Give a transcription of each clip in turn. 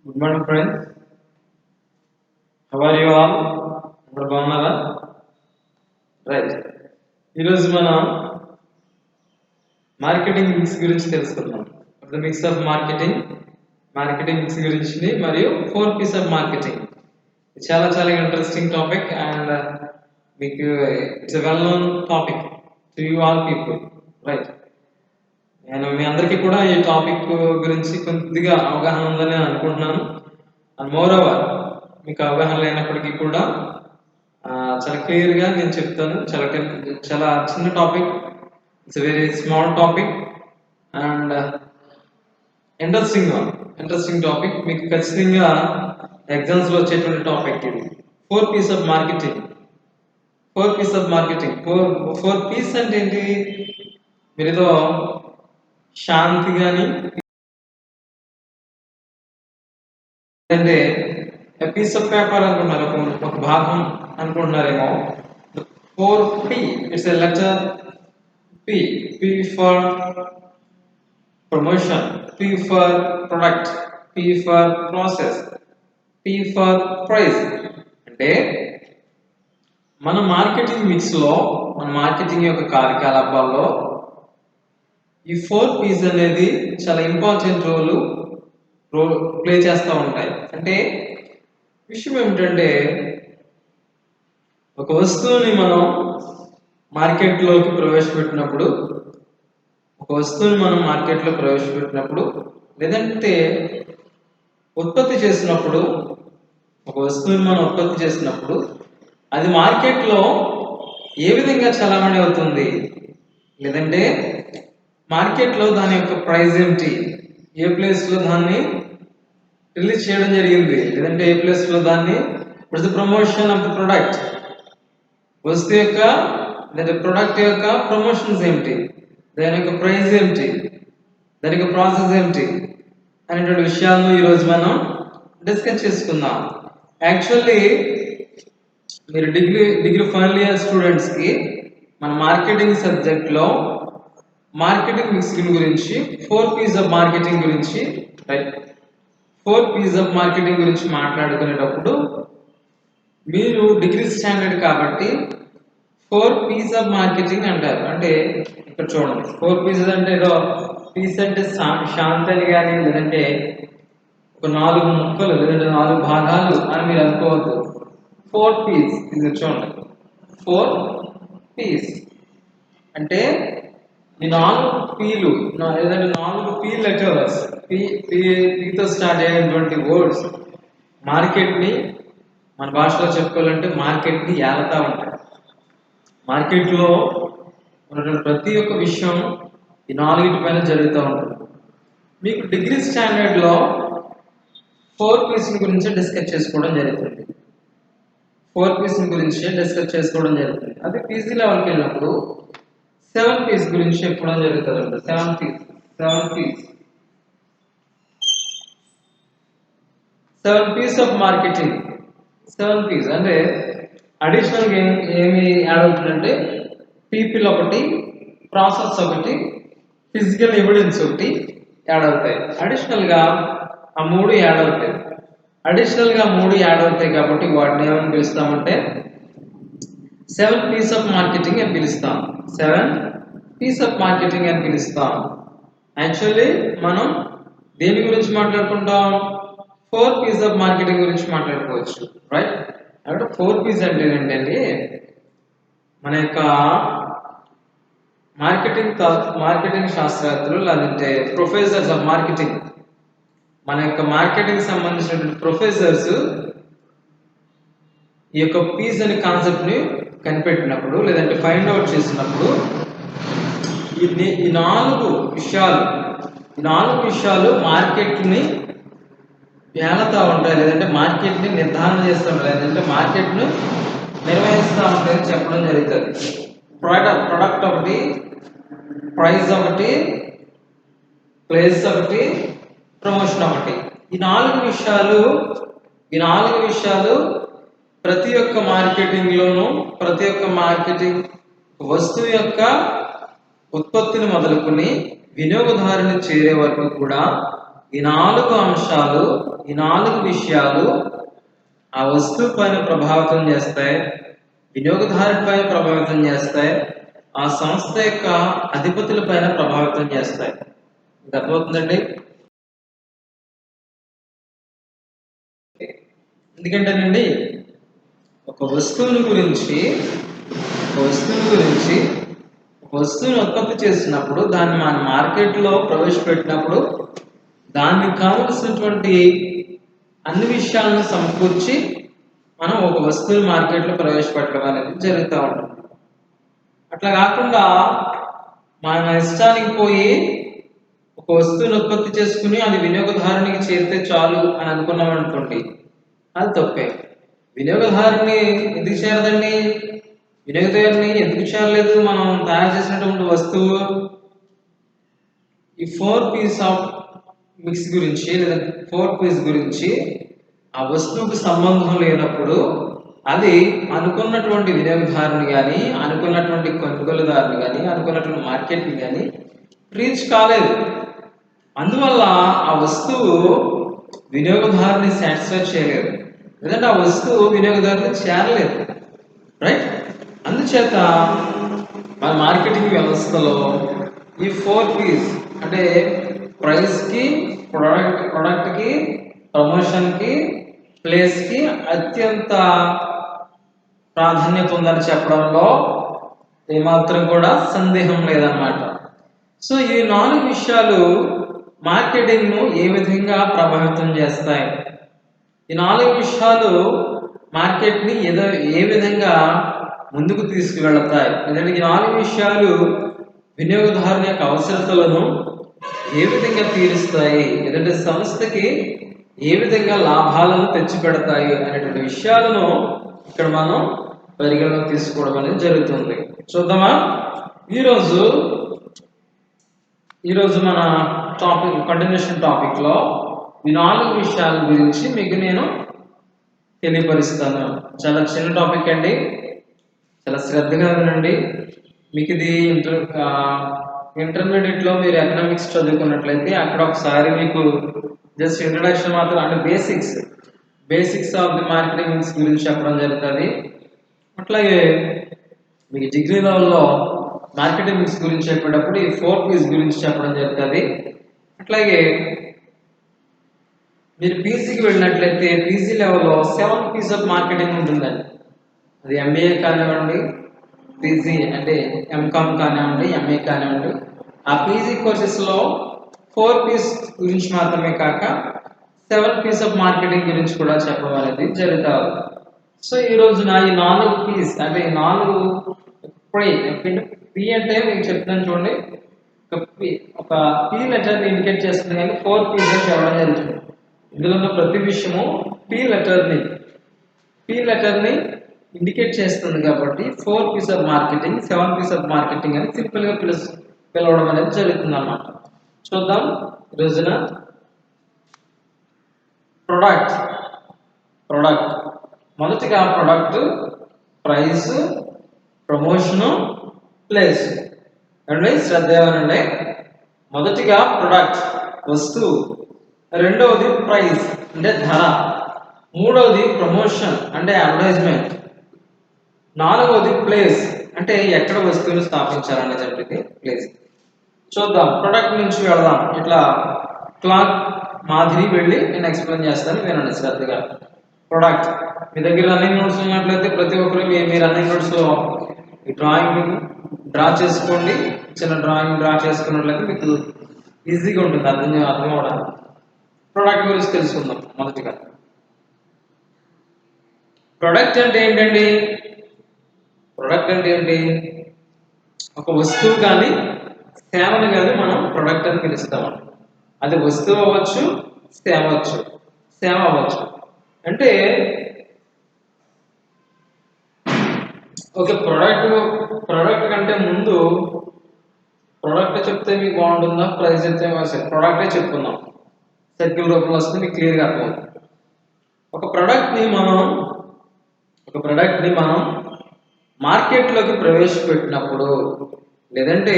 Good morning, friends. How are you all? అందరు బాగున్నారా? Right. ఈరోజు మనం మార్కెటింగ్ మిక్స్ గురించి తెలుసుకుందాం. The mix of marketing mix గురించి మరియు 4 P's ఆఫ్ మార్కెటింగ్. చాలా చాలా ఇంట్రెస్టింగ్ టాపిక్ అండ్ మీకు it's a well known topic to you all people. Right. నేను మీ అందరికీ కూడా ఈ టాపిక్ గురించి కొద్దిగా అవగాహన ఉందని అనుకుంటున్నాను. అండ్ మోర్ ఓవర్ మీకు అవగాహన లేనప్పటికీ కూడా చాలా క్లియర్గా నేను చెప్తాను. చాలా చిన్న topic, it's very small topic and interesting topic. మీకు ఖచ్చితంగా ఎగ్జామ్స్లో వచ్చేటువంటి టాపిక్ ఇది. 4 P's of marketing. 4 P's of marketing. 4 P's అంటే ఏంటి? మీరు ఏదో శాంతి కానీ అంటే పీస్ ఆఫ్ పేపర్ అనుకుంటున్నారు, ఒక భాగం అనుకుంటున్నారేమో. 4P, it's a letter P. P for promotion, P for product, P for process, P for price. అంటే మన మార్కెటింగ్ మిక్స్ లో, మన మార్కెటింగ్ యొక్క కార్యకలాపాల్లో ఈ 4P's అనేది చాలా ఇంపార్టెంట్ రోల్ ప్లే చేస్తూ ఉంటాయి. అంటే విషయం ఏమిటంటే, ఒక వస్తువుని మనం మార్కెట్లోకి ప్రవేశపెట్టినప్పుడు, లేదంటే ఉత్పత్తి చేసినప్పుడు, ఒక వస్తువుని మనం ఉత్పత్తి చేసినప్పుడు అది మార్కెట్లో ఏ విధంగా చలామణి అవుతుంది, లేదంటే మార్కెట్లో దాని యొక్క ప్రైస్ ఏమిటి, ఏ ప్లేస్లో దాన్ని రిలీజ్ చేయడం జరిగింది, లేదంటే ఏ ప్లేస్లో దాన్ని ప్రమోషన్ ఆఫ్ ద ప్రొడక్ట్, వస్తువు యొక్క లేదా ప్రొడక్ట్ యొక్క ప్రమోషన్స్ ఏమిటి, దాని యొక్క ప్రైస్ ఏమిటి, దాని యొక్క ప్రాసెస్ ఏమిటి అనేటువంటి విషయాలను ఈరోజు మనం డిస్కస్ చేసుకుందాం. యాక్చువల్లీ మీరు డిగ్రీ ఫైనల్ ఇయర్ స్టూడెంట్స్కి మన మార్కెటింగ్ సబ్జెక్ట్లో మార్కెటింగ్ మిక్సింగ్ గురించి 4P's ఆఫ్ మార్కెటింగ్ గురించి, రైట్, 4P's ఆఫ్ మార్కెటింగ్ గురించి మాట్లాడుకునేటప్పుడు మీరు డిగ్రీ స్టాండర్డ్ కాబట్టి 4P's ఆఫ్ మార్కెటింగ్ అంటారు. అంటే ఇక్కడ చూడండి, 4P's అంటే ఏదో పీస్ అంటే శాంతి అని కానీ, లేదంటే ఒక 4 ముక్కలు లేదంటే 4 భాగాలు అని మీరు అనుకోవద్దు. 4P's ఇది చూడండి, 4P's అంటే ఈ 4 P'లు, లేదంటే 4 P లెటర్స్, పీతో స్టార్ట్ అయ్యేటువంటి వర్డ్స్ మార్కెట్ని, మన భాషలో చెప్పుకోవాలంటే మార్కెట్ని ఏలుతా ఉంటాయి. మార్కెట్లో ఉన్నటువంటి ప్రతి ఒక్క విషయం ఈ 4 పైన జరుగుతూ ఉంటుంది. మీకు డిగ్రీ స్టాండర్డ్లో 4P's గురించి డిస్కస్ చేసుకోవడం జరుగుతుంది. 4P's గురించి డిస్కస్ చేసుకోవడం జరుగుతుంది. అదే పీజీ లెవెల్కి వెళ్ళినప్పుడు 7P's గురించి చెప్పడం జరుగుతుంది. 7P's of marketing. 7P's అంటే అడిషనల్గా ఏమి యాడ్ అవుతుందంటే, పీపుల్ ఒకటి, ప్రాసెస్ ఒకటి, ఫిజికల్ ఎవిడెన్స్ ఒకటి యాడ్ అవుతాయి. అడిషనల్గా ఆ 3 యాడ్ అవుతాయి. కాబట్టి వాటిని ఏమని పిలుస్తామంటే 7P's ఆఫ్ మార్కెటింగ్ అని పిలుస్తాం. 7P's ఆఫ్ మార్కెటింగ్ అని పిలుస్తాం. యాక్చువల్లీ మనం దేని గురించి మాట్లాడుకుంటాం? 4P's ఆఫ్ మార్కెటింగ్ గురించి మాట్లాడుకోవచ్చు, రైట్. అంటే 4P's అంటే ఏంటండి, మన యొక్క మార్కెటింగ్ శాస్త్రవేత్తలు లేదంటే ప్రొఫెసర్స్ ఆఫ్ మార్కెటింగ్, మన యొక్క మార్కెటింగ్ సంబంధించినటువంటి ప్రొఫెసర్స్ ఈ యొక్క పీస్ అనే కాన్సెప్ట్ని కనిపెట్టినప్పుడు, లేదంటే ఫైండ్ అవుట్ చేసినప్పుడు ఈ 4 విషయాలు మార్కెట్ని ఏలుతూ ఉంటాయి, లేదంటే మార్కెట్ని నిర్ధారణ చేస్తూ ఉంటాయి, లేదంటే మార్కెట్ను నిర్వహిస్తూ ఉంటాయని చెప్పడం జరుగుతుంది. ప్రొడక్ట్ ఒకటి, ప్రైస్ ఒకటి, ప్లేస్ ఒకటి, ప్రమోషన్ ఒకటి. ఈ 4 విషయాలు ప్రతి ఒక్క మార్కెటింగ్లోనూ, ప్రతి ఒక్క మార్కెటింగ్ వస్తువు యొక్క ఉత్పత్తిని మొదలుకొని వినియోగదారుని చేరే వరకు కూడా ఈ 4 అంశాలు, ఈ 4 విషయాలు ఆ వస్తువు పైన ప్రభావితం చేస్తాయి, వినియోగదారుడి పైన ప్రభావితం చేస్తాయి, ఆ సంస్థ యొక్క అధిపతుల పైన ప్రభావితం చేస్తాయి. ఇది అర్థమవుతుందండి? ఎందుకంటేనండి ఒక వస్తువుని గురించి వస్తువుని ఉత్పత్తి చేసినప్పుడు, దాన్ని మన మార్కెట్లో ప్రవేశపెట్టినప్పుడు దానికి కావలసినటువంటి అన్ని విషయాలను సమకూర్చి మనం ఒక వస్తువుని మార్కెట్లో ప్రవేశపెట్టడం అనేది జరుగుతూ ఉంటుంది. అట్లా కాకుండా మన ఇష్టానికి పోయి ఒక వస్తువుని ఉత్పత్తి చేసుకుని అది వినియోగదారునికి చేరితే చాలు అని అనుకున్నాం అనుకోండి, అది తప్పే. వినియోగదారుని ఎందుకు చేరదండి? వినియోగదారుని ఎందుకు చేరలేదు? మనం తయారు చేసినటువంటి వస్తువు ఈ 4 పీస్ ఆఫ్ మిక్స్ గురించి లేదా 4 పీస్ గురించి ఆ వస్తువుకు సంబంధం లేనప్పుడు అది అనుకున్నటువంటి వినియోగదారుని కానీ, అనుకున్నటువంటి కొనుగోలుదారుని కానీ, అనుకున్నటువంటి మార్కెట్ని కానీ రీచ్ కాలేదు. అందువల్ల ఆ వస్తువు వినియోగదారుని సాటిస్ఫై చేయలేదు, లేదంటే ఆ వస్తువు వినియోగదారుని చేరలేదు. రైట్? అందుచేత మన మార్కెటింగ్ వ్యవస్థలో ఈ 4 పీస్ అంటే ప్రైస్కి, ప్రొడక్ట్కి, ప్రమోషన్కి, ప్లేస్కి అత్యంత ప్రాధాన్యత ఉందని చెప్పడంలో ఏమాత్రం కూడా సందేహం లేదన్నమాట. సో ఈ 4 విషయాలు మార్కెటింగ్ను ఏ విధంగా ప్రభావితం చేస్తాయి? ఈ 4 విషయాలు మార్కెట్ని ఏ విధంగా ముందుకు తీసుకువెళతాయి? లేదంటే ఈ 4 విషయాలు వినియోగదారుని యొక్క అవసరతలను ఏ విధంగా తీరుస్తాయి? లేదంటే సంస్థకి ఏ విధంగా లాభాలను తెచ్చిపెడతాయి అనేటువంటి విషయాలను ఇక్కడ మనం పరిగణలోకి తీసుకోవడం అనేది జరుగుతుంది. చూద్దామా? ఈరోజు మన కంటిన్యూషన్ టాపిక్లో ఈ 4 విషయాల గురించి మీకు నేను తెలియపరుస్తాను. చాలా చిన్న టాపిక్ అండి, చాలా శ్రద్ధగా వినండి. మీకు ఇది ఇంటర్మీడియట్లో మీరు ఎకనామిక్స్ చదువుకున్నట్లయితే అక్కడ ఒకసారి మీకు జస్ట్ ఇంట్రడక్షన్ మాత్రం, అంటే బేసిక్స్ ఆఫ్ ది మార్కెటింగ్ గురించి చెప్పడం జరుగుతుంది. అట్లాగే మీకు డిగ్రీ లెవెల్లో మార్కెటింగ్ మిక్స్ గురించి చెప్పేటప్పుడు ఈ 4 పీస్ గురించి చెప్పడం జరుగుతుంది. అట్లాగే మీరు పీజీకి వెళ్ళినట్లయితే పీజీ లెవెల్లో 7 పీస్ ఆఫ్ మార్కెటింగ్ ఉంటుందండి. అది ఎంబీఏ కానివ్వండి, పీజీ అంటే ఎంకామ్ కానివ్వండి, ఎంఏ కానివ్వండి, ఆ పీజీ కోర్సెస్లో 4 పీస్ గురించి మాత్రమే కాక 7 పీస్ ఆఫ్ మార్కెటింగ్ గురించి కూడా చెప్పడం అనేది జరుగుతుంది. సో ఈ రోజున ఈ 4 పీస్ అంటే ఈ 4 పీ అంటే మీకు చెప్తాను చూడండి, ఒక పీ లెటర్ని ఇండికేట్ చేస్తుంది, కానీ 4 పీస్ అని చెప్పడం జరుగుతుంది. ఇందులో ఉన్న ప్రతి విషయము పీ లెటర్ని ఇండికేట్ చేస్తుంది కాబట్టి 4 piece of marketing, 7 piece of marketing అని సింపుల్గా పిలవడం అనేది జరుగుతుంది అన్నమాట. చూద్దాం ఈ రోజున. ప్రొడక్ట్ మొదటిగా ప్రొడక్ట్, ప్రైస్, ప్రమోషను, ప్లేస్. అండి శ్రద్ధేవనండి. మొదటిగా ప్రొడక్ట్ వస్తువు, రెండవది ప్రైస్ అంటే ధర, మూడవది ప్రమోషన్ అంటే అడ్వర్టైజ్మెంట్, నాలుగవది ప్లేస్ అంటే ఎక్కడ వస్తువును స్థాపించాలనేది ప్లేస్. చూద్దాం, ప్రొడక్ట్ నుంచి వెళదాం. ఇట్లా క్లాక్ మాదిరి వెళ్ళి నేను ఎక్స్ప్లెయిన్ చేస్తాను, వినండి శ్రద్ధగా. ప్రొడక్ట్, మీ దగ్గర రన్నింగ్ నోట్స్ ఉన్నట్లయితే ప్రతి ఒక్కరు మీ రన్నింగ్ నోట్స్లో ఈ డ్రాయింగ్ డ్రా చేసుకోండి. చిన్న డ్రాయింగ్ డ్రా చేసుకున్నట్లయితే మీకు ఈజీగా ఉంటుంది అర్థం అవ్వడానికి. ప్రొడక్ట్ గురించి తెలుసుకుందాం. మొదటిగా ప్రొడక్ట్ అంటే ఏంటండి? ప్రొడక్ట్ అంటే ఏంటి? ఒక వస్తువు కానీ సేవను కానీ మనం ప్రొడక్ట్ అని పిలుస్తామండి. అది వస్తువు అవ్వచ్చు, సేవ అవ్వచ్చు. అంటే ఒక ప్రొడక్ట్ కంటే ముందు ప్రొడక్ట్ చెప్తే మీకు బాగుంటుందా, ప్రైస్ చెప్తే ప్రొడక్టే చెప్పుకుందాం, సర్కిల్ రూపంలో వస్తే మీకు క్లియర్గా అర్థమవుతుంది. ఒక ప్రొడక్ట్ని మనం మార్కెట్లోకి ప్రవేశపెట్టినప్పుడు, లేదంటే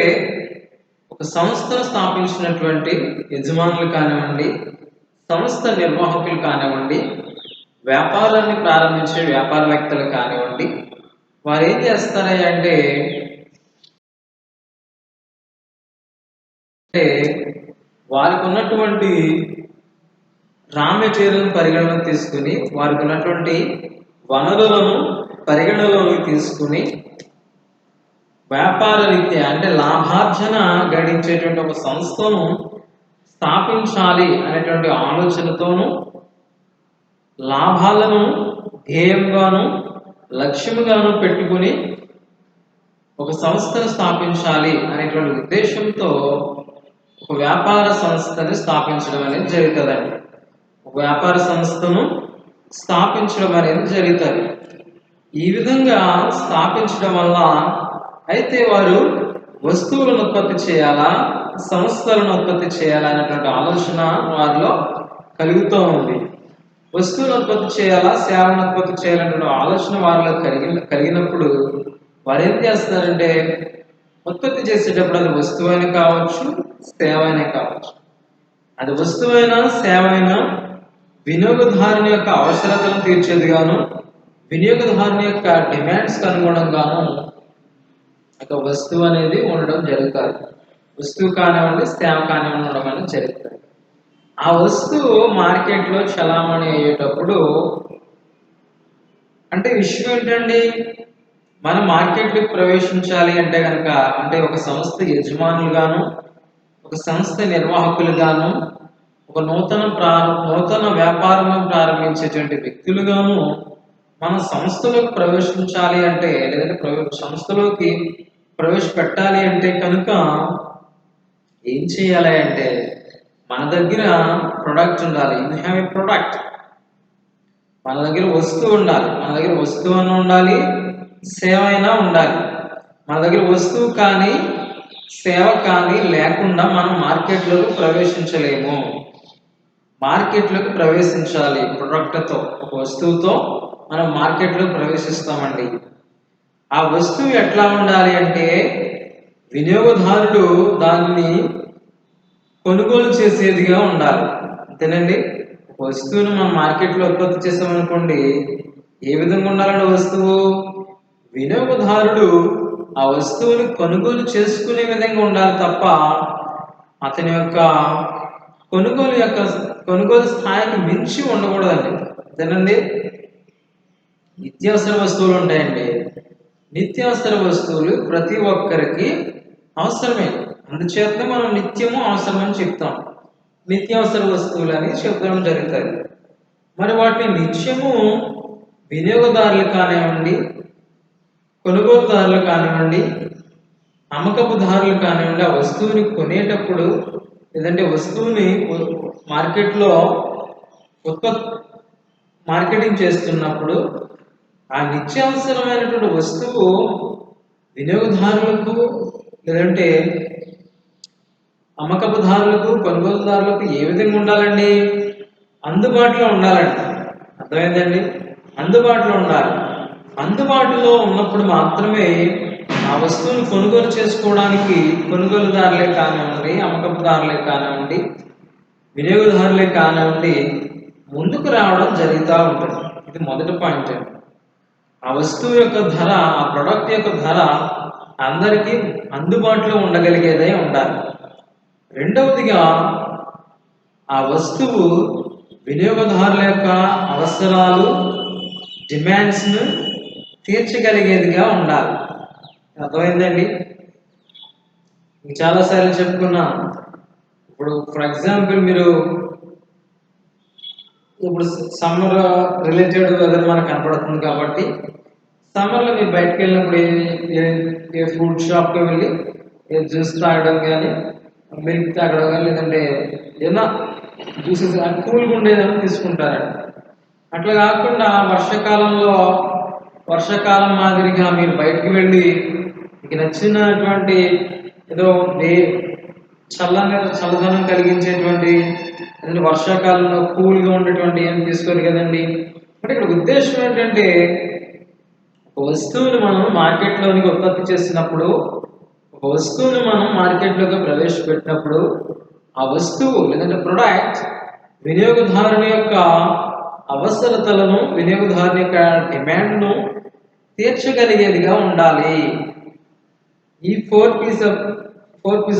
ఒక సంస్థను స్థాపించినటువంటి యజమానులు కానివ్వండి, సంస్థ నిర్వాహకులు కానివ్వండి, వ్యాపారాన్ని ప్రారంభించే వ్యాపారవేత్తలు కానివ్వండి, వారు ఏం చేస్తారయ్యా అంటే వారికి ఉన్నటువంటి రా మెటీరియల్ పరిగణలోకి తీసుకుని, వారికి ఉన్నటువంటి వనరులను పరిగణలోకి తీసుకుని వ్యాపార రీత్యా అంటే లాభార్జన గడించేటువంటి ఒక సంస్థను స్థాపించాలి అనేటువంటి ఆలోచనతోనూ, లాభాలను ధ్యేయంగాను లక్ష్యముగాను పెట్టుకుని ఒక సంస్థను స్థాపించాలి అనేటువంటి ఉద్దేశంతో ఒక వ్యాపార సంస్థని స్థాపించడం అనేది జరుగుతుందండి. ఒక వ్యాపార సంస్థను స్థాపించడం అనేది జరుగుతుంది. ఈ విధంగా స్థాపించడం వల్ల అయితే వారు వస్తువులను ఉత్పత్తి చేయాలా, సంస్థలను ఉత్పత్తి చేయాలా అనేటువంటి ఆలోచన వారిలో కలుగుతూ ఉంది. వస్తువులను ఉత్పత్తి చేయాలా, సేవలను ఉత్పత్తి చేయాలనే ఆలోచన వారిలో కలిగినప్పుడు వారు ఏం చేస్తారంటే ఉత్పత్తి చేసేటప్పుడు అది వస్తువైనా కావచ్చు, సేవ అయినా కావచ్చు. అది వస్తువైనా సేవ అయినా వినియోగదారుని యొక్క అవసరతలను తీర్చేదిగాను, వినియోగదారుని యొక్క డిమాండ్స్కి అనుగుణంగాను ఒక వస్తువు అనేది ఉండడం జరుగుతుంది. వస్తువు కానివ్వండి, సేవ కానివ్వండి ఉండడం అనేది జరుగుతుంది. ఆ వస్తువు మార్కెట్లో చలామణి అయ్యేటప్పుడు అంటే విషయం ఏంటండి, మనం మార్కెట్లోకి ప్రవేశించాలి అంటే కనుక అంటే ఒక సంస్థ యజమానులుగాను, ఒక సంస్థ నిర్వాహకులుగాను, ఒక నూతన వ్యాపారం ప్రారంభించేటువంటి వ్యక్తులుగాను మన సంస్థలోకి ప్రవేశించాలి అంటే, లేదంటే సంస్థలోకి ప్రవేశపెట్టాలి అంటే కనుక ఏం చేయాలి అంటే మన దగ్గర ప్రొడక్ట్ ఉండాలి. You have a product. మన దగ్గర వస్తువు ఉండాలి. మన దగ్గర వస్తువు అని ఉండాలి, సేవ అయినా ఉండాలి. మన దగ్గర వస్తువు కానీ సేవ కానీ లేకుండా మనం మార్కెట్లోకి ప్రవేశించలేము. మార్కెట్లోకి ప్రవేశించాలి. ప్రొడక్ట్తో, ఒక వస్తువుతో మనం మార్కెట్లో ప్రవేశిస్తామండి. ఆ వస్తువు ఎట్లా ఉండాలి అంటే వినియోగదారుడు దాన్ని కొనుగోలు చేసేదిగా ఉండాలి. అంతేనండి. ఒక వస్తువును మనం మార్కెట్లో ఉత్పత్తి చేసామనుకోండి, ఏ విధంగా ఉండాలంటే వస్తువు వినియోగదారుడు ఆ వస్తువుని కొనుగోలు చేసుకునే విధంగా ఉండాలి తప్ప అతని యొక్క కొనుగోలు స్థాయికి మించి ఉండకూడదండి. అంతేనండి. నిత్యావసర వస్తువులు ఉంటాయండి. నిత్యావసర వస్తువులు ప్రతి ఒక్కరికి అవసరమే. అందుచేత మనం నిత్యము అవసరమని చెప్తాం. నిత్యావసర వస్తువులు అని చెప్పడం జరుగుతుంది. మరి వాటిని నిత్యము వినియోగదారులు కానివ్వండి, కొనుగోలుదారులు కానివ్వండి, అమ్మకపుదారులు కానివ్వండి, ఆ వస్తువుని కొనేటప్పుడు లేదంటే వస్తువుని మార్కెట్లో మార్కెటింగ్ చేస్తున్నప్పుడు ఆ నిత్యావసరమైనటువంటి వస్తువు వినియోగదారులకు లేదంటే అమ్మకపుదారులకు, కొనుగోలుదారులకు ఏ విధంగా ఉండాలండి? అందుబాటులో ఉండాలండి. అర్థమైందండి. అందుబాటులో ఉండాలి. అందుబాటులో ఉన్నప్పుడు మాత్రమే ఆ వస్తువును కొనుగోలు చేసుకోవడానికి కొనుగోలుదారులే కానివ్వండి, అమ్మకపుదారులే కానివ్వండి, వినియోగదారులే కానివ్వండి ముందుకు రావడం జరుగుతూ ఉంటుంది. ఇది మొదటి పాయింట్ అండి. ఆ వస్తువు యొక్క ధర, ఆ ప్రొడక్ట్ యొక్క ధర అందరికీ అందుబాటులో ఉండగలిగేదే ఉండాలి. రెండవదిగా ఆ వస్తువు వినియోగదారుల యొక్క అవసరాలు, డిమాండ్స్ను తీర్చగలిగేదిగా ఉండాలి. అర్థమైందండి. చాలాసార్లు చెప్పుకున్నాను. ఇప్పుడు ఫర్ ఎగ్జాంపుల్ మీరు ఇప్పుడు సమ్మర్ రిలేటెడ్ వెదర్ మనకు కనపడుతుంది కాబట్టి సమ్మర్లో మీరు బయటకు వెళ్ళినప్పుడు ఏ ఫుడ్ షాప్కి వెళ్ళి ఏ జ్యూస్ తాగడం కానీ, మిల్క్ తాగడం కానీ, లేదంటే ఏదైనా జ్యూసెస్ కూల్గా ఉండేదని తీసుకుంటారండి. అట్లా కాకుండా వర్షాకాలం మాదిరిగా మీరు బయటకు వెళ్ళి మీకు నచ్చినటువంటి ఏదో చల్లదనం కలిగించేటువంటి వర్షాకాలంలో కూల్గా ఉండేటువంటి ఏం తీసుకోరు కదండి. అంటే ఇక్కడ ఉద్దేశం ఏంటంటే ఒక వస్తువుని మనం మార్కెట్లోనికి ఉత్పత్తి చేసినప్పుడు, ఒక ఒక వస్తువుని మనం మార్కెట్లోకి ప్రవేశపెట్టినప్పుడు ఆ వస్తువు లేదంటే ప్రొడక్ట్ వినియోగదారుని యొక్క అవసరతలను, వినియోగదారుని యొక్క డిమాండ్ను తీర్చగలిగేదిగా ఉండాలి. ఈ ఫోర్ పీస్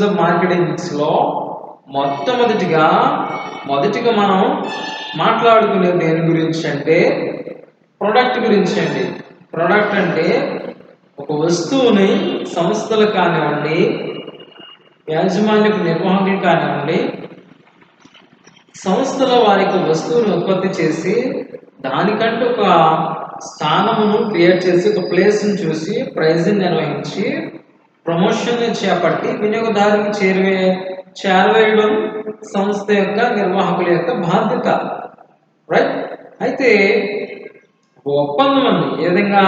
ఆఫ్ మార్కెటింగ్ మిక్స్లో మొట్టమొదటిగా మనం మాట్లాడుకునే దేని గురించి అంటే ప్రొడక్ట్ గురించి అండి. ప్రొడక్ట్ అంటే ఒక వస్తువుని సంస్థలు కానివ్వండి, యాజమాన్యపు నిర్వాహకులు కానివ్వండి, సంస్థల వారికి వస్తువును ఉత్పత్తి చేసి దానికంటూ ఒక స్థానమును క్రియేట్ చేసి ఒక ప్లేస్ని చూసి ప్రైజ్ని నిర్వహించి ప్రమోషన్ని చేపట్టి వినియోగదారునికి చేరవేయడం సంస్థ యొక్క నిర్వాహకుల యొక్క బాధ్యత. రైట్. అయితే ఒప్పందం అండి. ఏ విధంగా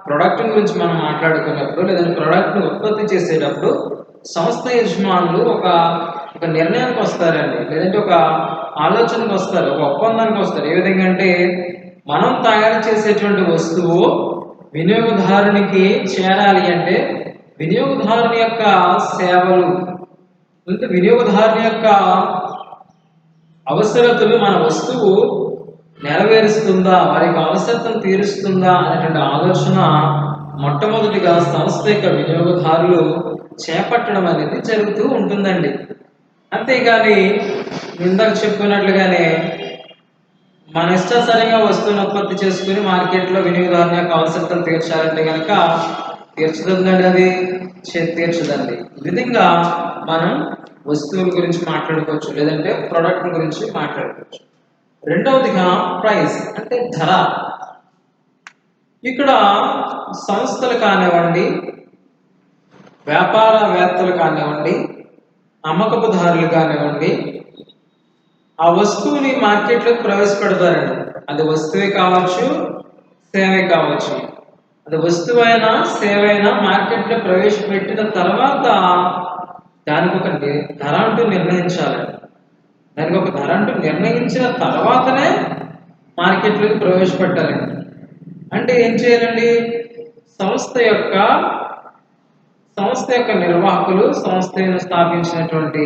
ప్రొడక్ట్ గురించి మనం మాట్లాడుకున్నప్పుడు లేదంటే ప్రొడక్ట్ను ఉత్పత్తి చేసేటప్పుడు సంస్థ యజమానులు ఒక నిర్ణయానికి వస్తారండి, లేదంటే ఒక ఆలోచనకు వస్తారు, ఒక ఒప్పందానికి వస్తారు. ఏ విధంగా అంటే మనం తయారు చేసేటువంటి వస్తువు వినియోగదారునికి చేరాలి అంటే వినియోగదారుని యొక్క సేవలు అంటే వినియోగదారుని యొక్క అవసరతలు మన వస్తువు నెరవేరుస్తుందా, వారి యొక్క అవసరతను తీరుస్తుందా అనేటువంటి ఆలోచన మొట్టమొదటిగా సంస్థ యొక్క వినియోగదారులు చేపట్టడం అనేది జరుగుతూ ఉంటుందండి. అంతేగాని ఇందాక చెప్పుకున్నట్లుగానే మన ఇష్టానుసారంగా వస్తువును ఉత్పత్తి చేసుకుని మార్కెట్లో వినియోగదారుని యొక్క అవసరతలు తీర్చాలంటే కనుక తీర్చుతుందండి, అది తీర్చదండి. ఈ విధంగా మనం వస్తువుల గురించి మాట్లాడుకోవచ్చు, లేదంటే ప్రోడక్ట్ గురించి మాట్లాడుకోవచ్చు. రెండవదిగా ప్రైస్ అంటే ధర. ఇక్కడ సంస్థలు కానివ్వండి, వ్యాపారవేత్తలు కానివ్వండి, అమ్మకపుదారులు కానివ్వండి, ఆ వస్తువుని మార్కెట్లోకి ప్రవేశపెడతారండి. అది వస్తువే కావచ్చు, సేవే కావచ్చు. అది వస్తువైనా సేవైనా మార్కెట్లో ప్రవేశపెట్టిన తర్వాత దానికి ఒక ధర అంటూ నిర్ణయించాలి. దానికి ఒక ధర అంటూ నిర్ణయించిన తర్వాతనే మార్కెట్లోకి ప్రవేశపెట్టాలండి. అంటే ఏం చేయాలండి? సంస్థ యొక్క నిర్వాహకులు, సంస్థను స్థాపించినటువంటి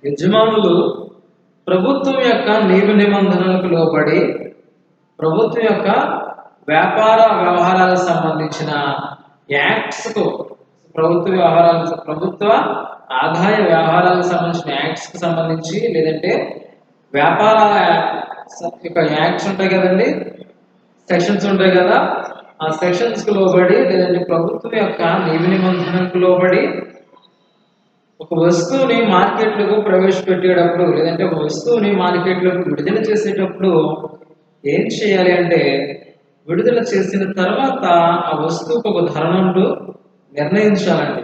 యజమానులు ప్రభుత్వం యొక్క నియమ నిబంధనలకు లోబడి ప్రభుత్వం యొక్క వ్యాపార వ్యవహారాలకు సంబంధించిన యాక్ట్స్కు, ప్రభుత్వ ఆదాయ వ్యవహారాలకు సంబంధించిన యాక్ట్స్కి సంబంధించి, లేదంటే వ్యాపార యొక్క యాక్ట్స్ ఉంటాయి కదండి, సెక్షన్స్ ఉంటాయి కదా, ఆ సెక్షన్స్కి లోబడి లేదంటే ప్రభుత్వం యొక్క నియమ నిబంధనలకు లోబడి ఒక వస్తువుని మార్కెట్లకు ప్రవేశపెట్టేటప్పుడు లేదంటే ఒక వస్తువుని మార్కెట్లోకి విడుదల చేసేటప్పుడు ఏం చేయాలి అంటే విడుదల చేసిన తర్వాత ఆ వస్తువుకు ఒక ధరను నిర్ణయించాలండి.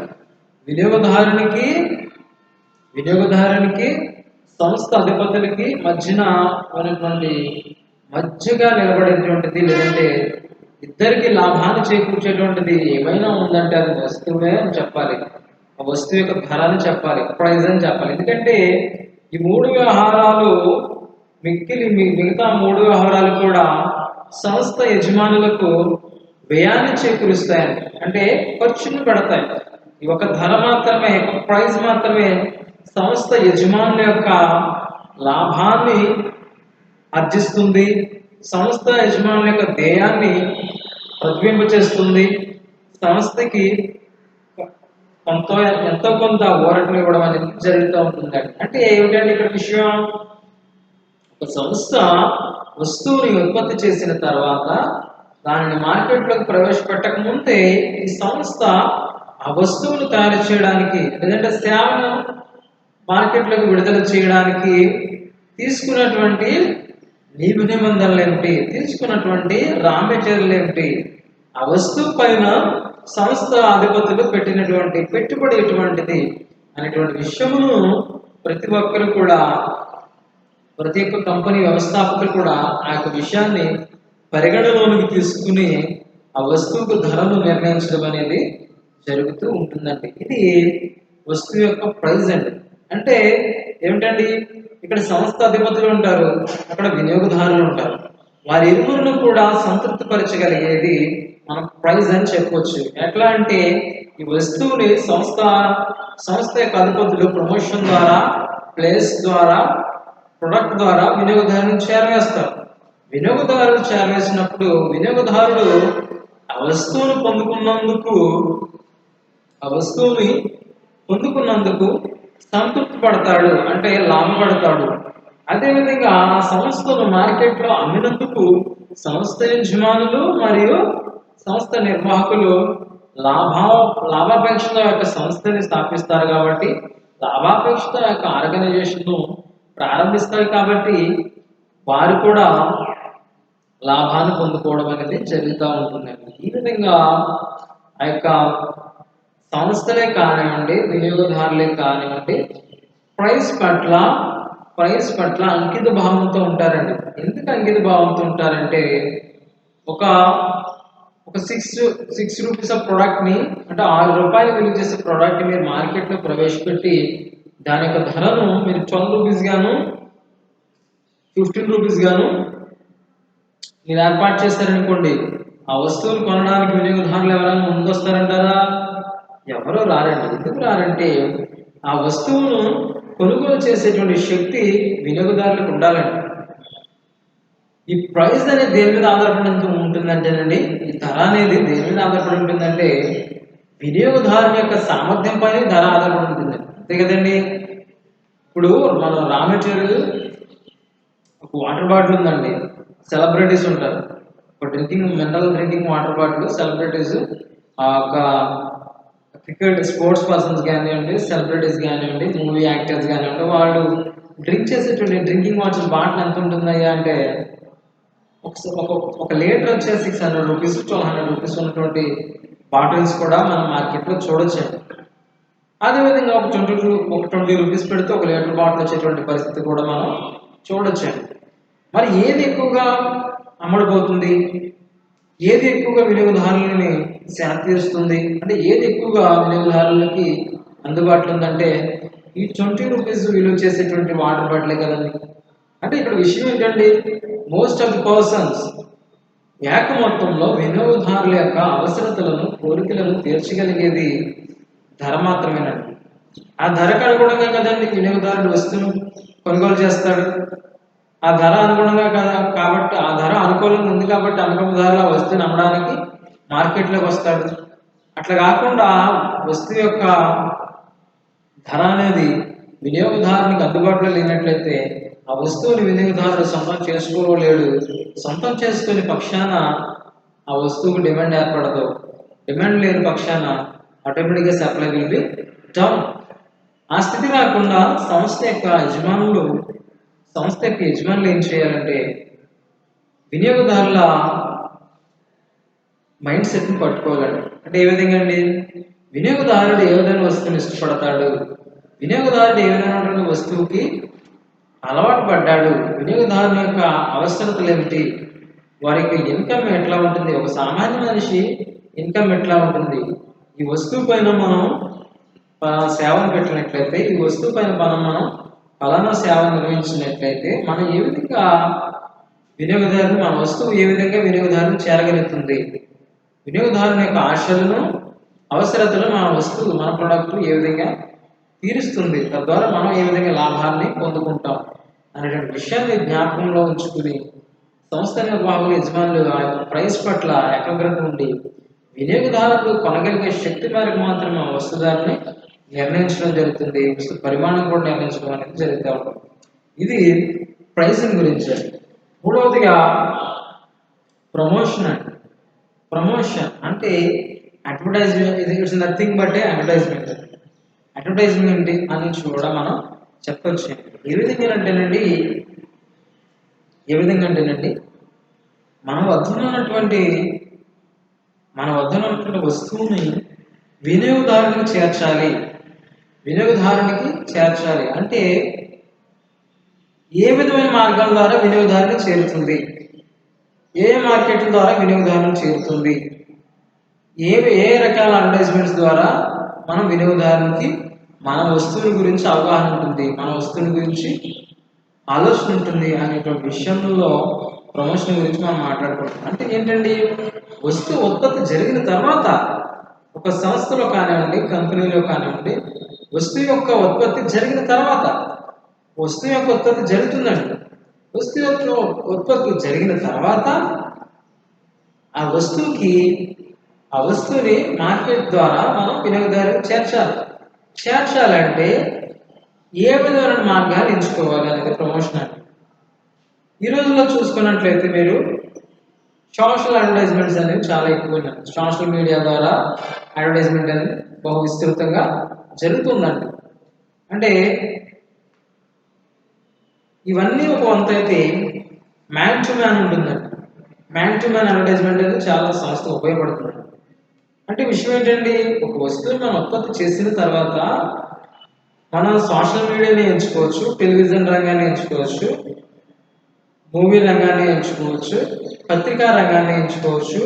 వినియోగదారునికి సంస్థ అధిపతులకి మధ్యగా నిలబడేటువంటిది, లేదంటే ఇద్దరికి లాభాన్ని చేకూర్చేటువంటిది ఏమైనా ఉందంటే అది వస్తువే అని చెప్పాలి. ఆ వస్తువు యొక్క ధర అని చెప్పాలి, ప్రైజ్ అని చెప్పాలి. ఎందుకంటే ఈ మూడు వ్యవహారాలు మిగతా మూడు వ్యవహారాలు కూడా సంస్థ యజమానులకు వ్యయాన్ని చేకూరుస్తాయండి, అంటే ఖర్చును పెడతాయి. ఈ ఒక ధర మాత్రమే, ఒక ప్రైజ్ మాత్రమే సంస్థ యజమానుల యొక్క లాభాన్ని ఆర్జిస్తుంది, సంస్థ యజమానుల యొక్క ధ్యేయాన్ని ప్రతిబింబించేస్తుంది, సంస్థకి ఎంతో కొంత ఊరటను ఇవ్వడం అనేది జరుగుతూ ఉంటుందండి. అంటే ఏమిటంటే ఇక్కడ విషయం, ఒక సంస్థ వస్తువుని ఉత్పత్తి చేసిన తర్వాత దానిని మార్కెట్లోకి ప్రవేశపెట్టక ముందే ఈ సంస్థ ఆ వస్తువును తయారు చేయడానికి లేదంటే సేవను మార్కెట్లోకి విడుదల చేయడానికి తీసుకున్నటువంటి నియమ నిబంధనలు ఏమిటి, తీసుకున్నటువంటి రా మెటీరియల్ ఏమిటి, ఆ వస్తువు పైన సంస్థ అధిపతులు పెట్టినటువంటి పెట్టుబడి ఎటువంటిది అనేటువంటి విషయమును ప్రతి ఒక్కరు కూడా, ప్రతి ఒక్క కంపెనీ వ్యవస్థాపకులు కూడా ఆ యొక్క విషయాన్ని పరిగణలోనికి తీసుకుని ఆ వస్తువుకు ధరను నిర్ణయించడం అనేది జరుగుతూ ఉంటుందండి. ఇది వస్తువు యొక్క ప్రైజ్ అండి. అంటే ఏమిటండి, ఇక్కడ సంస్థ అధిపతులు ఉంటారు, అక్కడ వినియోగదారులు ఉంటారు. వారి ఇరువురును కూడా సంతృప్తి పరచగలిగేది మనం ప్రైజ్ అని చెప్పవచ్చు. ఎట్లా అంటే ఈ వస్తువుని సంస్థ యొక్క అధిపతులు ప్రమోషన్ ద్వారా, ప్లేస్ ద్వారా, ప్రొడక్ట్ ద్వారా వినియోగదారుని చేరవేస్తారు. వినియోగదారులు చేరవేసినప్పుడు వినియోగదారుడు ఆ వస్తువుని పొందుకున్నందుకు సంతృప్తి పడతాడు, అంటే లాభపడతాడు. అదేవిధంగా ఆ సంస్థను మార్కెట్లో అమ్మినందుకు సంస్థ యజమానులు మరియు సంస్థ నిర్వాహకులు లాభాపేక్షత యొక్క సంస్థని స్థాపిస్తారు కాబట్టి, లాభాపేక్షత యొక్క ఆర్గనైజేషన్ ప్రారంభిస్తారు కాబట్టి వారు కూడా లాభాన్ని పొందుకోవడం అనేది జరుగుతూ ఉంటుందండి. ఈ విధంగా ఆ యొక్క సంస్థలే కానివ్వండి, వినియోగదారులే కానివ్వండి, ప్రైస్ పట్ల అంకిత భావంతో ఉంటారండి. ఎందుకు అంకిత భావంతో ఉంటారంటే ఒక సిక్స్ రూపీస్ ఆఫ్ ప్రోడక్ట్ని, అంటే 6 రూపాయలు విలువ చేసే ప్రోడక్ట్ మీరు మార్కెట్లో ప్రవేశపెట్టి దాని యొక్క ధరను మీరు 12 రూపీస్ గాను 15 రూపీస్ గాను మీరు ఏర్పాటు చేస్తారనుకోండి, ఆ వస్తువులు కొనడానికి వినియోగదారులు ఎవరైనా ముందు వస్తారంటారా? ఎవరో రారండి. ఎందుకు రారంటే ఆ వస్తువును కొనుగోలు చేసేటువంటి శక్తి వినియోగదారులకు ఉండాలండి. ఈ ప్రైస్ అనేది దేని మీద ఆధారపడి ఉంటుందంటేనండి, ఈ ధర అనేది దేని మీద ఆధారపడి ఉంటుందంటే వినియోగదారుని యొక్క సామర్థ్యం పైన ధర ఆధారపడి ఉంటుంది. అంతే కదండి. ఇప్పుడు మన రా మెటీరియల్ ఒక వాటర్ బాటిల్ ఉందండి, సెలబ్రిటీస్ ఉంటారు. ఒక mineral drinking water bottle celebrities, ఒక క్రికెట్ స్పోర్ట్స్ పర్సన్స్ కానివ్వండి, సెలబ్రిటీస్ కానివ్వండి, మూవీ యాక్టర్స్ కానివ్వండి, వాళ్ళు డ్రింక్ చేసేటువంటి డ్రింకింగ్ వాటర్ బాటిల్ ఎంత ఉంటుందయ్యా అంటే ఒక లీటర్ వచ్చే 600 రూపీస్ 1200 రూపీస్ ఉన్నటువంటి బాటిల్స్ కూడా మనం మార్కెట్లో చూడొచ్చు. అదేవిధంగా ఒక 20 రూపీస్ పెడితే ఒక లీటర్ బాటిల్ వచ్చేటువంటి పరిస్థితి కూడా మనం చూడొచ్చు. మరి ఏది ఎక్కువగా అమ్మడిపోతుంది, ఏది ఎక్కువగా వినియోగదారులని శాంతిస్తుంది అంటే ఏది ఎక్కువగా వినియోగదారులకి అందుబాటులో ఉందంటే ఈ 20 రూపీస్ విలువ చేసేటువంటి వాటర్ బాటిలే కదండి. అంటే ఇక్కడ విషయం ఏంటండి, మోస్ట్ ఆఫ్ ది పర్సన్స్ ఏక మొత్తంలో వినియోగదారుల యొక్క అవసరతలను, కోరికలను తీర్చగలిగేది ధర మాత్రమేనండి. ఆ ధరకు అనుగుణంగా కదండి వినియోగదారుడు వస్తువును కొనుగోలు చేస్తాడు. ఆ ధర అనుగుణంగా కాబట్టి, ఆ ధర అనుకూలంగా ఉంది కాబట్టి అమ్మకందారులు ఆ వస్తువుని అమ్మడానికి మార్కెట్లోకి వస్తాడు. అట్లా కాకుండా వస్తువు యొక్క ధర అనేది వినియోగదారునికి అందుబాటులో లేనట్లయితే ఆ వస్తువుని వినియోగదారుడు సొంతం చేసుకోలేడు. సొంతం చేసుకునే పక్షాన ఆ వస్తువుకు డిమాండ్ ఏర్పడదు. డిమాండ్ లేని పక్షాన ఆటోమేటిక్గా సప్లై విల్ బి డౌన్. ఆ స్థితి రాకుండా సంస్థ యొక్క యజమానులు ఏం చేయాలంటే వినియోగదారుల మైండ్ సెట్ని పట్టుకోవాలండి. అంటే ఏ విధంగా అండి, వినియోగదారుడు ఏ విధంగా వస్తువుని ఇష్టపడతాడు, వినియోగదారుడు ఏ విధమైన వస్తువుకి అలవాటు పడ్డాడు, వినియోగదారుని యొక్క అవసరతలు ఏమిటి, వారికి ఇన్కమ్ ఎట్లా ఉంటుంది, ఒక సామాన్య మనిషి ఇన్కమ్ ఎట్లా ఉంటుంది, ఈ వస్తువు పైన మనం సేవను పెట్టినట్లయితే, ఈ వస్తువు పైన మనం ఫలానా సేవ నిర్వహించినట్లయితే మనం ఏ విధంగా వినియోగదారుని, మన వస్తువు ఏ విధంగా వినియోగదారుని చేరగలుగుతుంది, వినియోగదారుని యొక్క ఆశలను, అవసరతలు మన వస్తువు, మన ప్రోడక్ట్ ఏ విధంగా తీరుస్తుంది, తద్వారా మనం ఏ విధంగా లాభాన్ని పొందుకుంటాం అనేటువంటి విషయాన్ని జ్ఞాపకంలో ఉంచుకుని సంస్థ నిర్వాహకులు, యజమానులు ఆ యొక్క ప్రైస్ పట్ల ఏకాగ్రత ఉండి వినియోగదారులు కొనగలిగే శక్తి మేరకు మాత్రమే ఆ వస్తుదారుని నిర్ణయించడం జరుగుతుంది. వస్తు పరిమాణం కూడా నిర్ణయించడం అనేది జరుగుతూ ఉంటుంది. ఇది ప్రైసింగ్ గురించి. మూడవదిగా ప్రమోషన్. ప్రమోషన్ అంటే advertisement. It's nothing but advertisement. Advertisement అని కూడా మనం చెప్పొచ్చు. ఏ విధంగా అంటేనండి మన వద్ద ఉన్నటువంటి వస్తువుని వినియోగదారునికి చేర్చాలి. అంటే ఏ విధమైన మార్గాల ద్వారా వినియోగదారుని చేరుతుంది, ఏ మార్కెట్ల ద్వారా వినియోగదారుని చేరుతుంది, ఏ రకాల అడ్వర్టైజ్మెంట్స్ ద్వారా మనం వినియోగదారునికి మన వస్తువుల గురించి అవగాహన ఉంటుంది, మన వస్తువుల గురించి ఆలోచన ఉంటుంది అనేటువంటి విషయంలో ప్రమోషన్ గురించి మనం మాట్లాడుకుంటాం. అంటే ఏంటండి, వస్తువు ఉత్పత్తి జరిగిన తర్వాత ఒక సంస్థలో కానివ్వండి, కంపెనీలో కానివ్వండి, వస్తువు యొక్క ఉత్పత్తి జరిగిన తర్వాత, వస్తువు యొక్క ఉత్పత్తి జరుగుతుందండి. వస్తువు యొక్క ఉత్పత్తి జరిగిన తర్వాత ఆ వస్తువుని మార్కెట్ ద్వారా మనం వినియోగదారులకు చేర్చాలంటే ఏ విధమైన మార్గాలు ఎంచుకోవాలి అనేది ప్రమోషన్ అండి. ఈ రోజుల్లో చూసుకున్నట్లయితే మీరు సోషల్ అడ్వర్టైజ్మెంట్స్ అనేవి చాలా ఎక్కువ ఉన్నాయి. సోషల్ మీడియా ద్వారా అడ్వర్టైజ్మెంట్ అనేది బహు విస్తృతంగా జరుగుతుందండి. అంటే ఇవన్నీ ఒక వంత అయితే మ్యాన్ టు మ్యాన్ ఉంటుందండి. మ్యాన్ టు మ్యాన్ అడ్వర్టైజ్మెంట్ అనేది చాలా సంస్థ ఉపయోగపడుతుంది. అంటే విషయం ఏంటండి, ఒక వస్తువుని మనం ఉత్పత్తి చేసిన తర్వాత మనం సోషల్ మీడియాని ఎంచుకోవచ్చు, టెలివిజన్ రంగాన్ని ఎంచుకోవచ్చు, మూవీ రంగాన్ని ఎంచుకోవచ్చు, పత్రికా రంగాన్ని ఎంచుకోవచ్చు,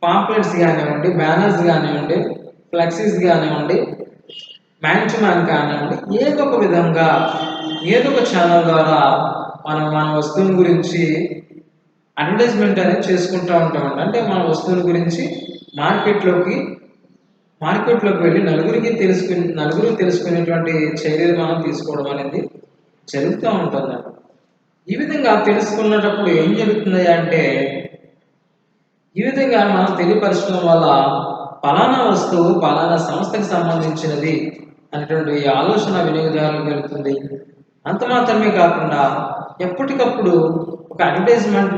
పాంప్లెట్స్ కానివ్వండి, బ్యానర్స్ కానివ్వండి, ఫ్లెక్సీస్ కానివ్వండి, మ్యాన్ టు మ్యాన్ కానివ్వండి, ఏదో ఒక విధంగా ఏదో ఒక ఛానల్ ద్వారా మనం మన వస్తువుని గురించి అడ్వర్టైజ్మెంట్ అనేది చేసుకుంటూ ఉంటామండి. అంటే మన వస్తువుని గురించి మార్కెట్లోకి వెళ్ళి నలుగురు తెలుసుకునేటువంటి చర్యలు మనం తీసుకోవడం అనేది జరుగుతూ ఉంటుందండి. ఈ విధంగా తెలుసుకున్నప్పుడు ఏం జరుగుతుంది అంటే, ఈ విధంగా మనం తెలియపరచడం వల్ల పలానా వస్తువు పలానా సంస్థకి సంబంధించినది అనేటువంటి ఆలోచన వినియోగదారులకు వెళ్తుంది. అంత మాత్రమే కాకుండా ఎప్పటికప్పుడు ఒక అడ్వర్టైజ్మెంట్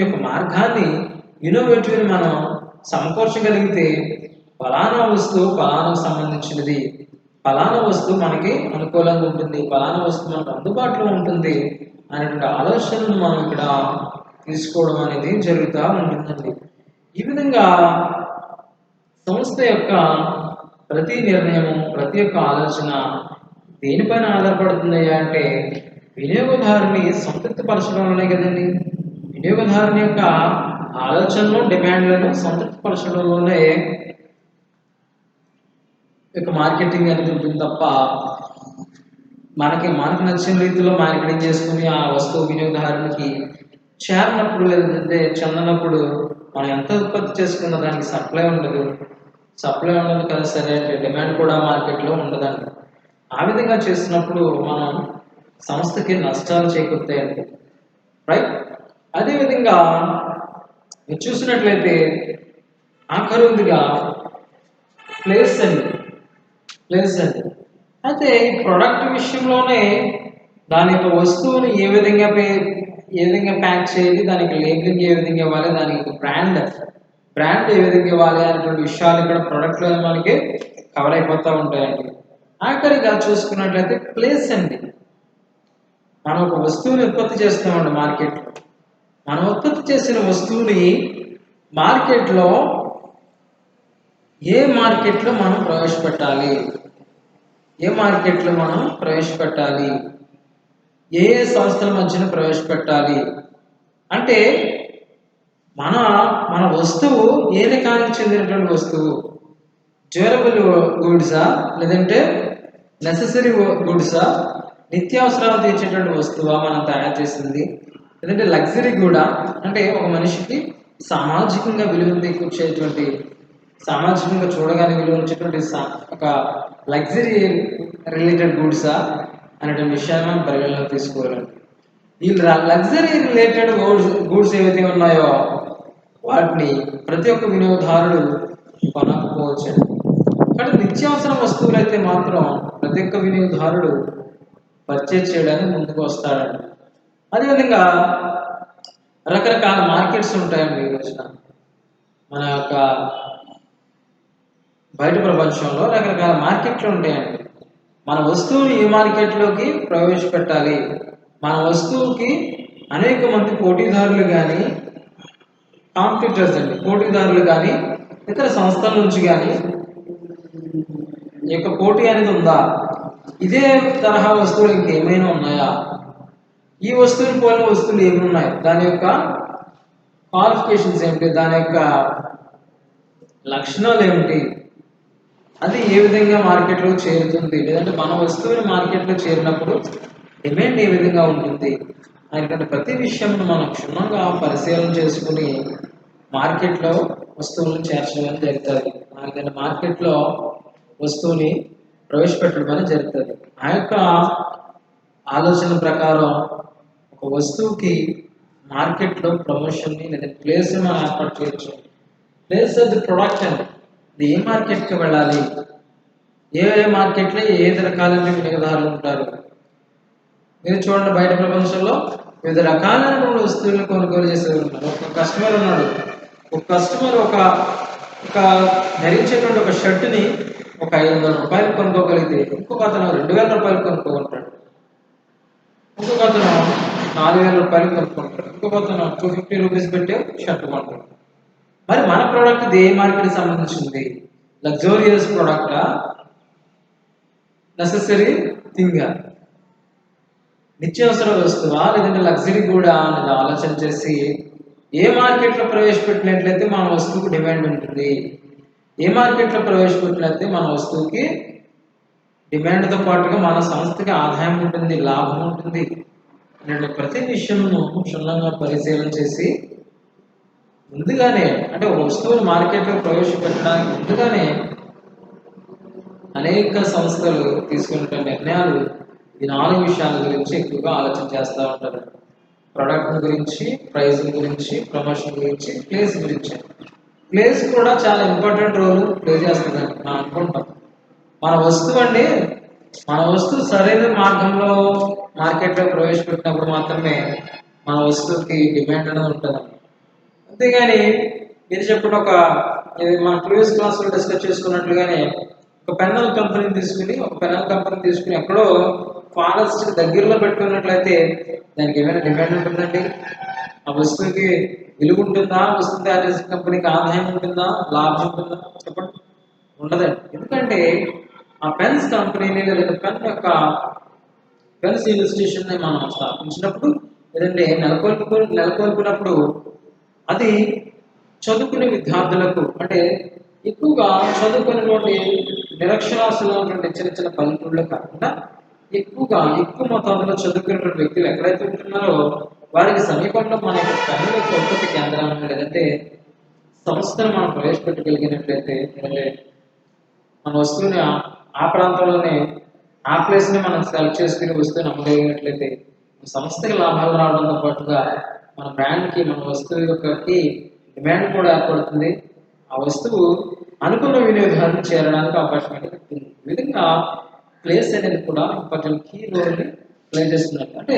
యొక్క మార్గాన్ని, ఇన్నోవేటివ్ని మనం సమకూర్చగలిగితే పలానా వస్తువు పలానాకు సంబంధించినది, పలానా వస్తువు మనకి అనుకూలంగా ఉంటుంది, పలానా వస్తువు మనకు అందుబాటులో ఉంటుంది అనేటువంటి ఆలోచనను మనం ఇక్కడ తీసుకోవడం అనేది జరుగుతూ ఉంటుందండి. ఈ విధంగా సంస్థ యొక్క ప్రతి నిర్ణయము, ప్రతి ఒక్క ఆలోచన దేనిపైన ఆధారపడుతుంది అంటే వినియోగదారుని సంతృప్తిపరచడంలోనే కదండి. వినియోగదారుని యొక్క ఆలోచనలు, డిమాండ్లను సంతృప్తిపరచడంలోనే యొక్క మార్కెటింగ్ అనేది ఉంటుంది తప్ప మనకి నచ్చిన రీతిలో మార్కెటింగ్ చేసుకుని ఆ వస్తువు వినియోగదారునికి చేరినప్పుడు లేదంటే చెందనప్పుడు మనం ఎంత ఉత్పత్తి చేసుకున్న దానికి సప్లై ఉండదు కదా, సరే అంటే డిమాండ్ కూడా మార్కెట్లో ఉండదండి. ఆ విధంగా చేసినప్పుడు మనం సంస్థకి నష్టాలు చేకూరుతాయండి, రైట్. అదేవిధంగా మీరు చూసినట్లయితే ఆఖరుగా ప్లేస్ అండి. అయితే ఈ ప్రొడక్ట్ విషయంలోనే దాని యొక్క వస్తువుని ఏ విధంగా ప్యాక్ చేయాలి, దానికి లేబులింగ్ ఏ విధంగా ఇవ్వాలి, దానికి బ్రాండ్ ఏ విధంగా ఇవ్వాలి అనేటువంటి విషయాలు ఇక్కడ ప్రొడక్ట్లో మనకి కవర్ అయిపోతూ ఉంటాయండి. ఆఖరిగా చూసుకున్నట్లయితే ప్లేస్ అండి. మనం ఒక వస్తువుని ఉత్పత్తి చేస్తామండి మార్కెట్లో. మనం ఉత్పత్తి చేసిన వస్తువుని మార్కెట్లో ఏ మార్కెట్లో మనం ప్రవేశపెట్టాలి, ఏ సంస్థల మధ్యన ప్రవేశపెట్టాలి అంటే మన వస్తువు ఏ రకానికి చెందినటువంటి వస్తువు, డ్యూరబుల్ గూడ్సా లేదంటే నెసెసరీ గూడ్సా, నిత్యావసరాలు తీర్చేటువంటి వస్తువా మనం తయారు చేసింది, లేదంటే లగ్జరీ కూడా అంటే ఒక మనిషికి సామాజికంగా విలువను తీసుకొచ్చేటువంటి, సామాజికంగా చూడగానే విలువనిచ్చేటువంటి ఒక లగ్జరీ రిలేటెడ్ గూడ్సా అనేటువంటి విషయాన్ని మనం పరిగణలోకి తీసుకోవాలండి. ఈ లగ్జరీ రిలేటెడ్ గూడ్స్ ఏవైతే ఉన్నాయో వాటిని ప్రతి ఒక్క వినియోగదారుడు కొనకపోవచ్చు. కానీ నిత్యావసర వస్తువులు అయితే మాత్రం ప్రతి ఒక్క వినియోగదారుడు పర్చేజ్ చేయడానికి ముందుకు వస్తాడండి. అదేవిధంగా రకరకాల మార్కెట్స్ ఉంటాయండి. ఈ రోజున మన యొక్క బయట ప్రపంచంలో రకరకాల మార్కెట్లు ఉంటాయండి. మన వస్తువుని ఏ మార్కెట్లోకి ప్రవేశపెట్టాలి, మన వస్తువుకి అనేక మంది పోటీదారులు కానీ, కాంపిటీటర్స్ అండి, పోటీదారులు కానీ, ఇతర సంస్థల నుంచి కానీ ఈ యొక్క పోటీ అనేది ఉందా, ఇదే తరహా వస్తువులు ఇంకేమైనా ఉన్నాయా, ఈ వస్తువుని పోలిన వస్తువులు ఏమి ఉన్నాయి, దాని యొక్క క్వాలిఫికేషన్స్ ఏమిటి, దాని యొక్క లక్షణాలు ఏమిటి, అది ఏ విధంగా మార్కెట్లో చేరుతుంది, లేదంటే మన వస్తువుని మార్కెట్లో చేరినప్పుడు డిమాండ్ ఏ విధంగా ఉంటుంది అనేటువంటి ప్రతి విషయం మనం క్షుణ్ణంగా పరిశీలన చేసుకుని మార్కెట్లో వస్తువులను చేర్చడం అనేది జరుగుతుంది. ఏదైనా మార్కెట్లో వస్తువుని ప్రవేశపెట్టడం అనేది జరుగుతుంది. ఆ యొక్క ఆలోచన ప్రకారం ఒక వస్తువుకి మార్కెట్లో ప్రమోషన్ని లేదా ప్లేస్ మనం ఏర్పాటు చేయొచ్చు. ప్లేస్ ఆఫ్ ది ప్రొడక్ట్ అండి, ఇది ఏ మార్కెట్కి వెళ్ళాలి, ఏ మార్కెట్లో ఏ రకాలైన వినియోగదారులు ఉంటారు. మీరు చూడండి, బయట ప్రపంచంలో వివిధ రకాలైనటువంటి వస్తువులను కొనుగోలు చేసేవారు ఉన్నారు. ఒక కస్టమర్ ఉన్నాడు, ఒక కస్టమర్ ఒక ధరించేటువంటి ఒక షర్టుని ఒక 500 రూపాయలు కొనుక్కోగలిగితే ఇంకొక అతను 2000 రూపాయలు కొనుక్కుంటాడు, ఇంకొక అతను 4000 రూపాయలు కొనుక్కుంటాడు, ఇంకొక అతను 250 రూపీస్ పెట్టే షర్ట్ కొంటాడు. మరి మన ప్రోడక్ట్ ఇది ఏ మార్కెట్కి సంబంధించింది? లగ్జూరియస్ ప్రోడక్టా, నెసెసరీ థింగా, నిత్యావసర వస్తువా, లేదంటే లగ్జరీ కూడా అనేది ఆలోచన చేసి ఏ మార్కెట్లో ప్రవేశపెట్టినట్లయితే మన వస్తువుకు డిమాండ్ ఉంటుంది, ఏ మార్కెట్లో ప్రవేశపెట్టినట్లయితే మన వస్తువుకి డిమాండ్తో పాటుగా మన సంస్థకి ఆదాయం ఉంటుంది, లాభం ఉంటుంది అనే ప్రతి విషయంను క్షుణ్ణంగా పరిశీలన చేసి ముందుగానే, అంటే ఒక వస్తువును మార్కెట్లో ప్రవేశపెట్టడానికి ముందుగానే అనేక సంస్థలు తీసుకునే నిర్ణయాలు ఈ 4 విషయాల గురించి ఎక్కువగా ఆలోచన చేస్తూ ఉంటారు. ప్రొడక్ట్ గురించి, ప్రైస్ గురించి, ప్రమోషన్ గురించి, ప్లేస్ గురించి. ప్లేస్ కూడా చాలా ఇంపార్టెంట్ రోల్ ప్లే చేస్తుందని మనం అనుకుంటాం. మన వస్తువు సరైన మార్గంలో మార్కెట్లో ప్రవేశపెట్టినప్పుడు మాత్రమే మన వస్తువుకి డిమాండ్ అనేది ఉంటుంది. అంతేగాని మీరు చెప్పిన మన ప్రీవియస్ క్లాస్లో డిస్కస్ చేసుకున్నట్లుగానే ఒక పెన్నల్ కంపెనీని తీసుకుని ఎక్కడో ఫారెస్ట్ దగ్గరలో పెట్టుకున్నట్లయితే దానికి ఏమైనా డిమాండ్ ఉంటుందండి? ఆ వస్తువుకి విలువ ఉంటుందా? వస్తువు తయారు చేసే కంపెనీకి ఆదాయం ఉంటుందా? లాభం ఉంటుందా? చెప్పండి, ఉండదండి. ఎందుకంటే ఆ పెన్స్ కంపెనీని లేదా పెన్స్ ఇన్స్టిట్యూషన్ని మనం స్థాపించినప్పుడు, లేదంటే నెలకొల్పినప్పుడు అది చదువుకునే విద్యార్థులకు, అంటే ఎక్కువగా చదువుకునేటువంటి నిరక్షరాస్యులు ఉన్నటువంటి చిన్న పల్లెటూళ్ళలో కాకుండా ఎక్కువ మొత్తంలో చదువుకునేటువంటి వ్యక్తులు ఎక్కడైతే ఉంటున్నారో వారికి సమీపంలో మన పెన్నుల ఉత్పత్తి కేంద్రాలను లేదంటే సంస్థను మనం ప్రవేశపెట్టగలిగినట్లయితే, లేదంటే మన వస్తువుని ఆ ప్రాంతంలోనే ఆ ప్లేస్ని మనం సెలెక్ట్ చేసుకుని వస్తువుని అమ్మగలిగినట్లయితే సంస్థకి లాభాలు రావడంతో పాటుగా మన బ్రాండ్కి, మన వస్తువు యొక్కకి డిమాండ్ కూడా ఏర్పడుతుంది. ఆ వస్తువు అనుకున్న వినియోగదారుని చేరడానికి అవకాశం అనేది ఉంటుంది. ఈ విధంగా ప్లేస్ అనేది కూడా ఇంపార్టెంట్ కీ రోల్ని ప్లే చేస్తున్నారు. అంటే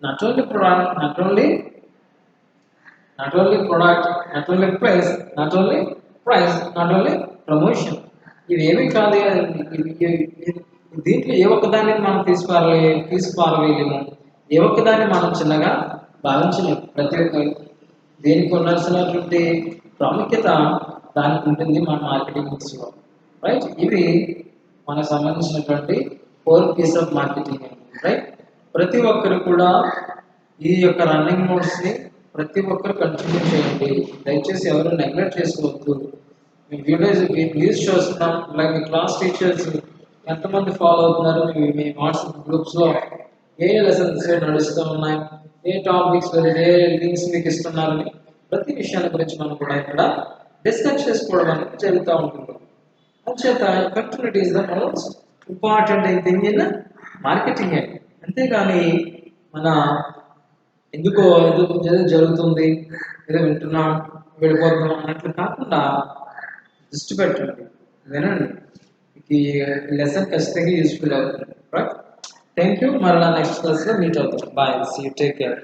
not only product, not only product, not only price, not only promotion, ఇవేమీ కాదు. దీంట్లో ఏ ఒక్కదాన్ని మనం తీసుకుపారవేయలేము, ఏ ఒక్కదాన్ని మనం చిన్నగా భావించలేము. ప్రతి ఒక్క దేనికి ఉండాల్సినటువంటి ప్రాముఖ్యత దానికి ఉంటుంది మన మార్కెటింగ్ మిక్స్లో, రైట్? ఇవి మనకు సంబంధించినటువంటి 4 పీస్ ఆఫ్ మార్కెటింగ్, రైట్? ప్రతి ఒక్కరు కూడా ఈ యొక్క రన్నింగ్ నోట్స్ని ప్రతి ఒక్కరు కంటిన్యూ చేయండి. దయచేసి ఎవరు నెగ్లెక్ట్ చేసుకోవద్దు. మీ వీడియోస్ ప్లీజ్ చూస్తున్నాం, అలాగే క్లాస్ టీచర్స్ ఎంతమంది ఫాలో అవుతున్నారు, మీ వాట్సాప్ గ్రూప్స్లో ఏ లెసన్స్ నడుస్తూ ఉన్నాయి, ఏ టాపిక్స్ ఏ లింక్స్ మీకు ఇస్తున్నారని ప్రతి విషయాల గురించి మనం కూడా ఇక్కడ డిస్కస్ చేసుకోవడం అనేది జరుగుతూ ఉంటుంది. అంచేత continuity is the most important thing in marketing. అంతేగాని మన ఎందుకో ఏదో జరుగుతుంది, ఏదో వింటున్నాం, వెళ్ళిపోతున్నాం అన్నట్లు కాకుండా దృష్టి పెట్టండి, వినండి. ఈ లెసన్ ఖచ్చితంగా యూస్ఫుల్ అవుతుంది, రైట్? Thank you. మరలా నెక్స్ట్ క్లాస్లో మీట్ అవుతాం. Bye, see you, take care.